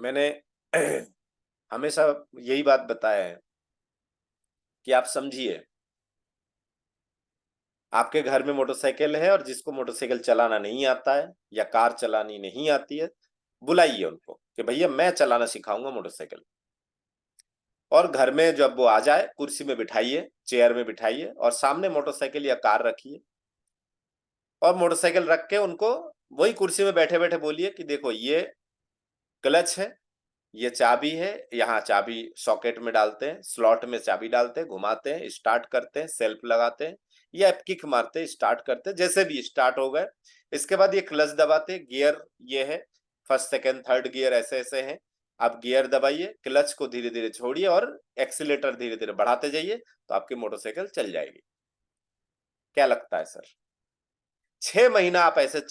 मैंने हमेशा यही बात बताया है कि आप समझिए, आपके घर में मोटरसाइकिल है और जिसको मोटरसाइकिल चलाना नहीं आता है या कार चलानी नहीं आती है, बुलाइए उनको कि भैया मैं चलाना सिखाऊंगा मोटरसाइकिल। और घर में जब वो आ जाए, कुर्सी में बिठाइए, चेयर में बिठाइए और सामने मोटरसाइकिल या कार रखिए और मोटरसाइकिल रख के उनको वही कुर्सी में बैठे बैठे बोलिए कि देखो ये क्लच है, ये चाबी है, यहाँ चाबी सॉकेट में डालते हैं, स्लॉट में चाबी डालते हैं, घुमाते हैं, स्टार्ट करते हैं, सेल्फ लगाते हैं या किक मारते हैं, स्टार्ट करते हैं, जैसे भी स्टार्ट हो गए। इसके बाद ये क्लच दबाते हैं, गियर ये है, फर्स्ट सेकंड थर्ड गियर ऐसे ऐसे हैं। आप गियर दबाइए, क्लच को धीरे धीरे छोड़िए और एक्सीलेटर धीरे धीरे बढ़ाते जाइए, तो आपकी मोटरसाइकिल चल जाएगी। क्या लगता है सर? 6 महीना आप ऐसे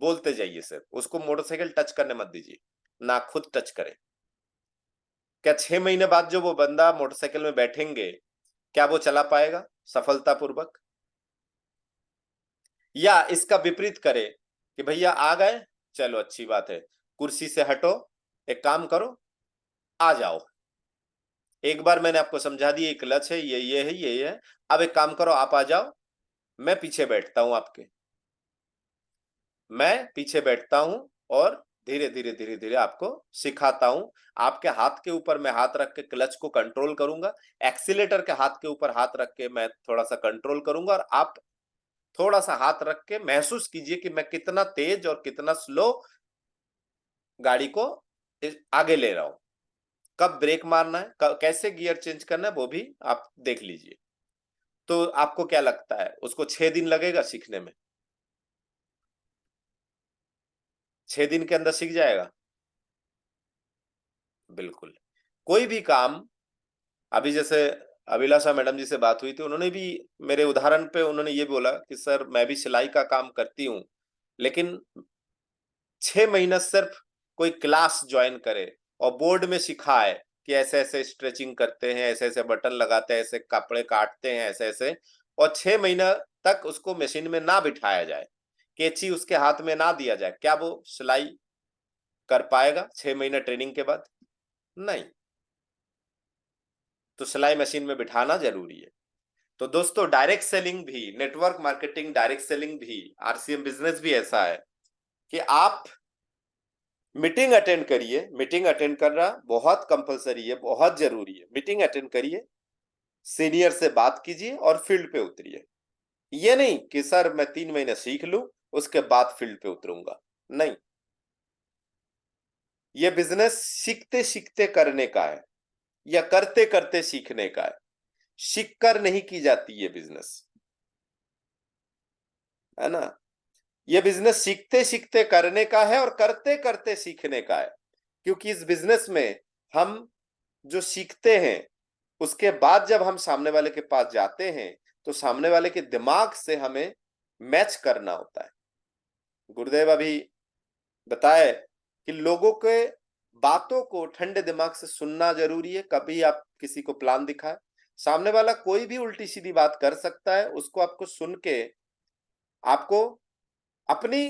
बोलते जाइए, सर उसको मोटरसाइकिल टच करने मत दीजिए, ना खुद टच करें। क्या 6 महीने बाद जो वो बंदा मोटरसाइकिल में बैठेंगे, क्या वो चला पाएगा सफलतापूर्वक? या इसका विपरीत करे कि भैया आ गए, चलो अच्छी बात है, कुर्सी से हटो, एक काम करो, आ जाओ। एक बार मैंने आपको समझा दिया, ये क्लच है, ये है, ये है। अब एक काम करो, आप आ जाओ, मैं पीछे बैठता हूं आपके, मैं पीछे बैठता हूं और धीरे धीरे धीरे धीरे आपको सिखाता हूं। आपके हाथ के ऊपर मैं हाथ रख के क्लच को कंट्रोल करूंगा, एक्सीलेटर के हाथ के ऊपर हाथ रख के मैं थोड़ा सा कंट्रोल करूंगा और आप थोड़ा सा हाथ रख के महसूस कीजिए कि मैं कितना तेज और कितना स्लो गाड़ी को आगे ले रहा हूं। कब ब्रेक मारना है, कैसे गियर चेंज करना है, वो भी आप देख लीजिए। तो आपको क्या लगता है, उसको 6 दिन लगेगा सीखने में? 6 दिन के अंदर सीख जाएगा? बिल्कुल। कोई भी काम, अभी जैसे अभिलाषा मैडम जी से बात हुई थी, उन्होंने भी मेरे उदाहरण पे उन्होंने ये बोला कि सर मैं भी सिलाई का काम करती हूँ, लेकिन 6 महीना सिर्फ कोई क्लास ज्वाइन करे और बोर्ड में सिखाए कि ऐसे ऐसे स्ट्रेचिंग करते हैं, ऐसे ऐसे बटन लगाते हैं, ऐसे कपड़े काटते हैं, ऐसे ऐसे, और 6 महीना तक उसको मशीन में ना बिठाया जाए, कैंची उसके हाथ में ना दिया जाए, क्या वो सिलाई कर पाएगा 6 महीना ट्रेनिंग के बाद? नहीं। तो सिलाई मशीन में बिठाना जरूरी है। तो दोस्तों, डायरेक्ट सेलिंग भी, नेटवर्क मार्केटिंग, डायरेक्ट सेलिंग भी, आरसीएम बिजनेस भी ऐसा है कि आप मीटिंग अटेंड करिए। मीटिंग अटेंड करना बहुत कंपलसरी है, बहुत जरूरी है। मीटिंग अटेंड करिए, सीनियर से बात कीजिए और फील्ड पे उतरिए। ये नहीं कि सर मैं 3 महीने सीख लूं, उसके बाद फील्ड पे उतरूंगा। नहीं, ये बिजनेस सीखते सीखते करने का है या करते करते सीखने का है। सीख कर नहीं की जाती ये बिजनेस, है ना? ये बिजनेस सीखते सीखते करने का है और करते करते सीखने का है। क्योंकि इस बिजनेस में हम जो सीखते हैं, उसके बाद जब हम सामने वाले के पास जाते हैं, तो सामने वाले के दिमाग से हमें मैच करना होता है। गुरुदेव अभी बताए कि लोगों के बातों को ठंडे दिमाग से सुनना जरूरी है। कभी आप किसी को प्लान दिखाए, सामने वाला कोई भी उल्टी सीधी बात कर सकता है, उसको आपको सुन के आपको अपनी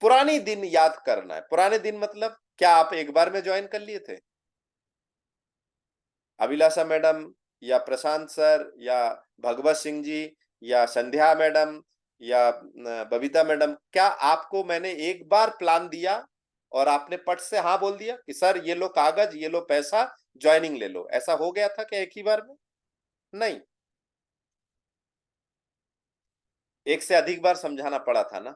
पुरानी दिन याद करना है। पुराने दिन मतलब क्या आप एक बार में ज्वाइन कर लिए थे? अभिलाषा मैडम या प्रशांत सर या भगवत सिंह जी या संध्या मैडम या बबीता मैडम, क्या आपको मैंने एक बार प्लान दिया और आपने पट से हाँ बोल दिया कि सर ये लो कागज, ये लो पैसा, ज्वाइनिंग ले लो? ऐसा हो गया था क्या एक ही बार में? नहीं, एक से अधिक बार समझाना पड़ा था ना।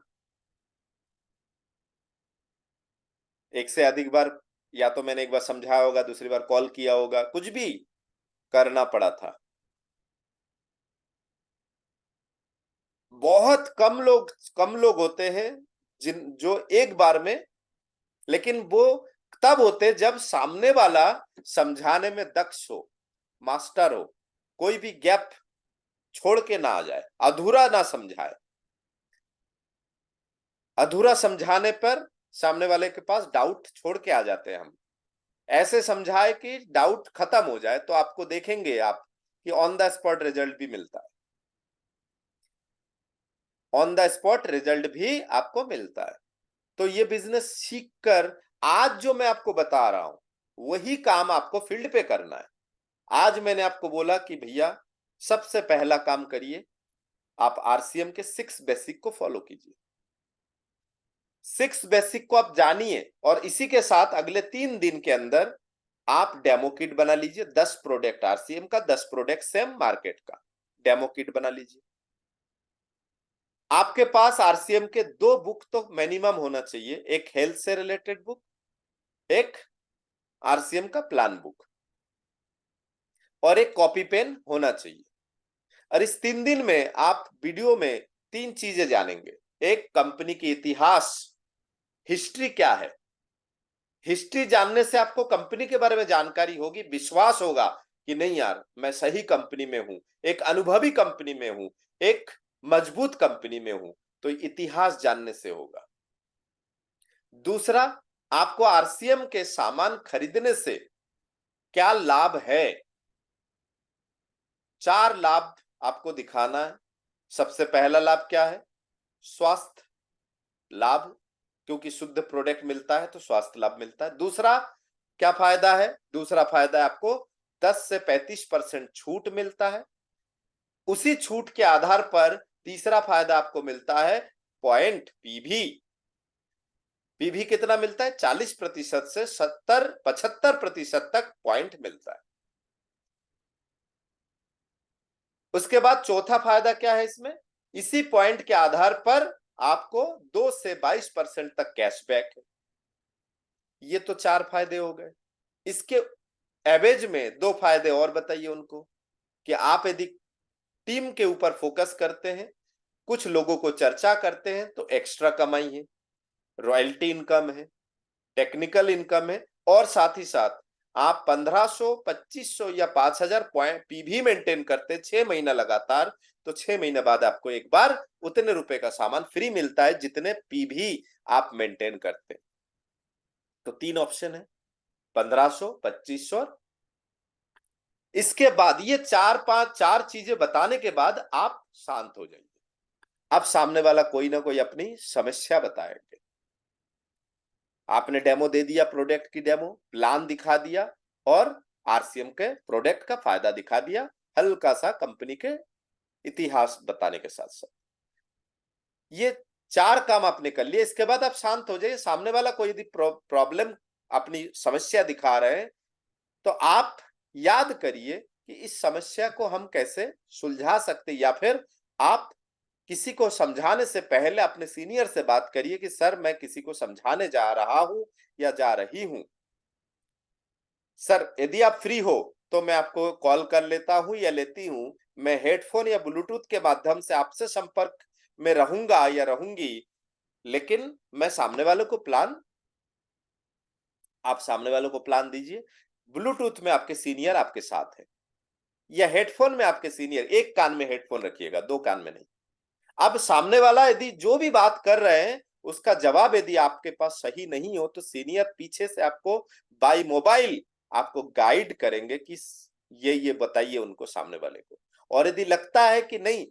एक से अधिक बार, या तो मैंने एक बार समझाया होगा, दूसरी बार कॉल किया होगा, कुछ भी करना पड़ा था। बहुत कम लोग होते हैं जिन जो एक बार में, लेकिन वो तब होते जब सामने वाला समझाने में दक्ष हो, मास्टर हो, कोई भी गैप छोड़ के ना आ जाए, अधूरा ना समझाए। अधूरा समझाने पर सामने वाले के पास डाउट छोड़ के आ जाते हैं हम। ऐसे समझाए कि डाउट खत्म हो जाए, तो आपको देखेंगे आप कि ऑन द स्पॉट रिजल्ट भी मिलता है। ऑन द स्पॉट रिजल्ट भी आपको मिलता है। तो ये बिजनेस सीख कर आज जो मैं आपको बता रहा हूं, वही काम आपको फील्ड पे करना है। आज मैंने आपको बोला कि भैया सबसे पहला काम करिए, आप आरसीएम के 6 बेसिक को फॉलो कीजिए। 6 बेसिक को आप जानिए और इसी के साथ अगले 3 दिन के अंदर आप डेमो किट बना लीजिए। 10 प्रोडक्ट आरसीएम का, 10 प्रोडक्ट सेम मार्केट का डेमो किट बना लीजिए। आपके पास आरसीएम के 2 बुक तो मिनिमम होना चाहिए, एक हेल्थ से रिलेटेड बुक, एक आरसीएम का प्लान बुक, और एक कॉपी पेन होना चाहिए। और इस 3 दिन में आप वीडियो में 3 चीजें जानेंगे। एक, कंपनी की इतिहास, हिस्ट्री क्या है। हिस्ट्री जानने से आपको कंपनी के बारे में जानकारी होगी, विश्वास होगा कि नहीं यार मैं सही कंपनी में हूं, एक अनुभवी कंपनी में हूं, एक मजबूत कंपनी में हूं। तो इतिहास जानने से होगा। दूसरा, आपको आरसीएम के सामान खरीदने से क्या लाभ है, 4 लाभ आपको दिखाना है। सबसे पहला लाभ क्या है? स्वास्थ्य लाभ, क्योंकि शुद्ध प्रोडक्ट मिलता है तो स्वास्थ्य लाभ मिलता है। दूसरा क्या फायदा है? दूसरा फायदा है आपको 10 से 35% छूट मिलता है। उसी छूट के आधार पर तीसरा फायदा आपको मिलता है पॉइंट पीवी। पीवी कितना मिलता है? 40% से 75% तक पॉइंट मिलता है। उसके बाद चौथा फायदा क्या है इसमें? इसी पॉइंट के आधार पर आपको 2 से 22% तक कैशबैक है। ये तो 4 फायदे हो गए। इसके एवरेज में 2 फायदे और बताइए उनको, कि आप यदि टीम के ऊपर फोकस करते हैं, कुछ लोगों को चर्चा करते हैं, तो एक्स्ट्रा कमाई है, रॉयल्टी इनकम है, टेक्निकल इनकम है, और साथ ही साथ आप 1500, 2500 या 5000 पॉइंट पीवी मेंटेन करते 6 महीना लगातार, तो 6 महीने बाद आपको एक बार उतने रुपए का सामान फ्री मिलता है जितने पीवी आप मेंटेन करते। तो 3 ऑप्शन है, 1500, 2500। इसके बाद ये 4 चीजें बताने के बाद आप शांत हो जाइए। अब सामने वाला कोई ना कोई अपनी समस्या बताएंगे। आपने डेमो दे दिया, प्रोडक्ट की डेमो, प्लान दिखा दिया और आरसीएम के प्रोडक्ट का फायदा दिखा दिया, हल्का सा कंपनी के इतिहास बताने के साथ साथ। ये 4 काम आपने कर लिए। इसके बाद आप शांत हो जाइए। सामने वाला कोई यदि प्रॉब्लम, अपनी समस्या दिखा रहे हैं, तो आप याद करिए कि इस समस्या को हम कैसे सुलझा सकते, या फिर आप किसी को समझाने से पहले अपने सीनियर से बात करिए कि सर मैं किसी को समझाने जा रहा हूं या जा रही हूं, सर यदि आप फ्री हो तो मैं आपको कॉल कर लेता हूं या लेती हूं, मैं हेडफोन या ब्लूटूथ के माध्यम से आपसे संपर्क में रहूंगा या रहूंगी, लेकिन मैं सामने वालों को प्लान, आप सामने वालों को प्लान दीजिए। ब्लूटूथ में आपके सीनियर आपके साथ है, या हेडफोन में आपके सीनियर, एक कान में हेडफोन रखिएगा, 2 कान में नहीं। अब सामने वाला यदि जो भी बात कर रहे हैं उसका जवाब यदि आपके पास सही नहीं हो, तो सीनियर पीछे से आपको बाय मोबाइल आपको गाइड करेंगे कि ये बताइए उनको, सामने वाले को। और यदि लगता है कि नहीं,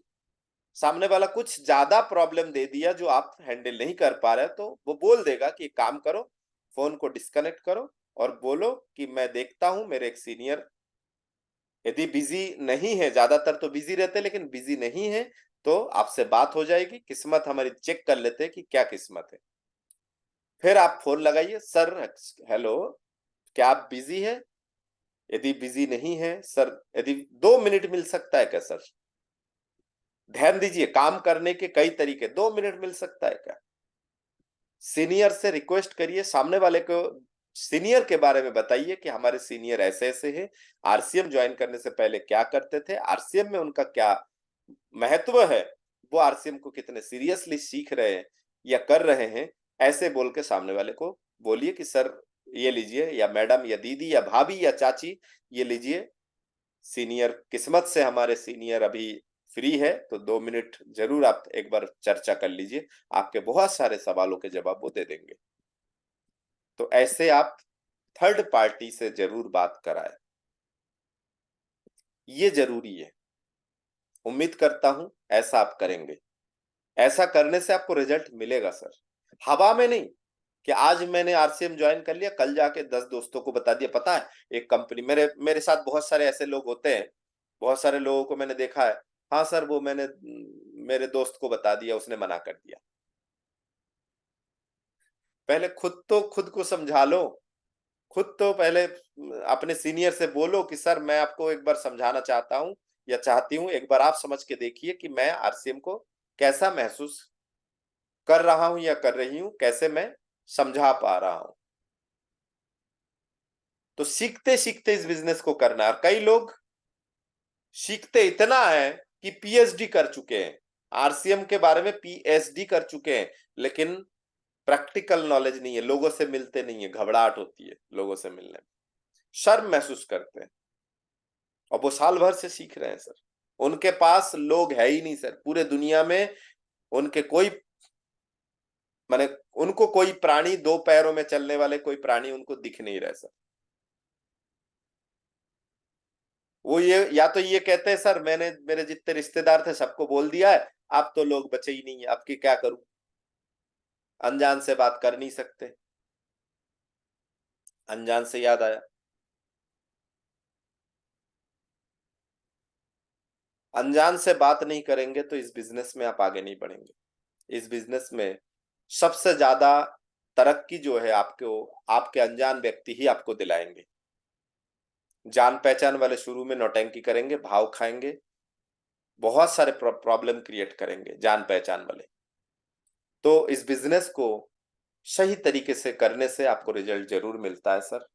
सामने वाला कुछ ज्यादा प्रॉब्लम दे दिया जो आप हैंडल नहीं कर पा रहे, तो वो बोल देगा कि एक काम करो, फोन को डिस्कनेक्ट करो और बोलो कि मैं देखता हूं, मेरे एक सीनियर यदि बिजी नहीं है, ज्यादातर तो बिजी रहते हैं, लेकिन बिजी नहीं है तो आपसे बात हो जाएगी, किस्मत हमारी चेक कर लेते हैं कि क्या किस्मत है। फिर आप फोन लगाइए, सर हेलो, क्या आप बिजी है? यदि बिजी नहीं है सर, यदि 2 मिनट मिल सकता है क्या सर? ध्यान दीजिए, काम करने के कई तरीके, 2 मिनट मिल सकता है क्या? सीनियर से रिक्वेस्ट करिए, सामने वाले को सीनियर के बारे में बताइए कि हमारे सीनियर ऐसे ऐसे हैं, आरसीएम ज्वाइन करने से पहले क्या करते थे, आरसीएम में उनका क्या महत्व है, वो आरसीएम को कितने सीरियसली सीख रहे हैं या कर रहे हैं। ऐसे बोल के सामने वाले को बोलिए कि सर ये लीजिए, या मैडम या दीदी या भाभी या चाची ये लीजिए, सीनियर किस्मत से हमारे सीनियर अभी फ्री है, तो 2 मिनट जरूर आप एक बार चर्चा कर लीजिए, आपके बहुत सारे सवालों के जवाब वो दे देंगे। तो ऐसे आप थर्ड पार्टी से जरूर बात कराएं, ये जरूरी है। उम्मीद करता हूं ऐसा आप करेंगे। ऐसा करने से आपको रिजल्ट मिलेगा सर, हवा में नहीं, कि आज मैंने आरसीएम ज्वाइन कर लिया, कल जाके 10 दोस्तों को बता दिया, पता है एक कंपनी, मेरे मेरे साथ बहुत सारे ऐसे लोग होते हैं, बहुत सारे लोगों को मैंने देखा है, हाँ सर वो मैंने मेरे दोस्त को बता दिया, उसने मना कर दिया। पहले खुद को समझा लो, खुद तो पहले अपने सीनियर से बोलो कि सर मैं आपको एक बार समझाना चाहता हूं या चाहती हूं, एक बार आप समझ के देखिए कि मैं आरसीएम को कैसा महसूस कर रहा हूं या कर रही हूं, कैसे मैं समझा पा रहा हूं। तो सीखते सीखते इस बिजनेस को करना है। और कई लोग सीखते इतना है कि पीएचडी कर चुके हैं, आरसीएम के बारे में पीएचडी कर चुके हैं, लेकिन प्रैक्टिकल नॉलेज नहीं है, लोगों से मिलते नहीं है, घबराहट होती है लोगों से मिलने में, शर्म महसूस करते हैं। और वो साल भर से सीख रहे हैं सर, उनके पास लोग है ही नहीं सर पूरे दुनिया में, उनके कोई माने उनको कोई प्राणी, दो पैरों में चलने वाले कोई प्राणी उनको दिख नहीं रहे सर। वो ये या तो ये कहते हैं सर मैंने मेरे जितने रिश्तेदार थे सबको बोल दिया है, अब तो लोग बचे ही नहीं है, अब की क्या करूं, अनजान से बात कर नहीं सकते। अनजान से याद आया, अनजान से बात नहीं करेंगे तो इस बिजनेस में आप आगे नहीं बढ़ेंगे। इस बिजनेस में सबसे ज्यादा तरक्की जो है आपको आपके अनजान व्यक्ति ही आपको दिलाएंगे। जान पहचान वाले शुरू में नौटंकी करेंगे, भाव खाएंगे, बहुत सारे प्रॉब्लम क्रिएट करेंगे जान पहचान वाले। तो इस बिजनेस को सही तरीके से करने से आपको रिजल्ट जरूर मिलता है सर।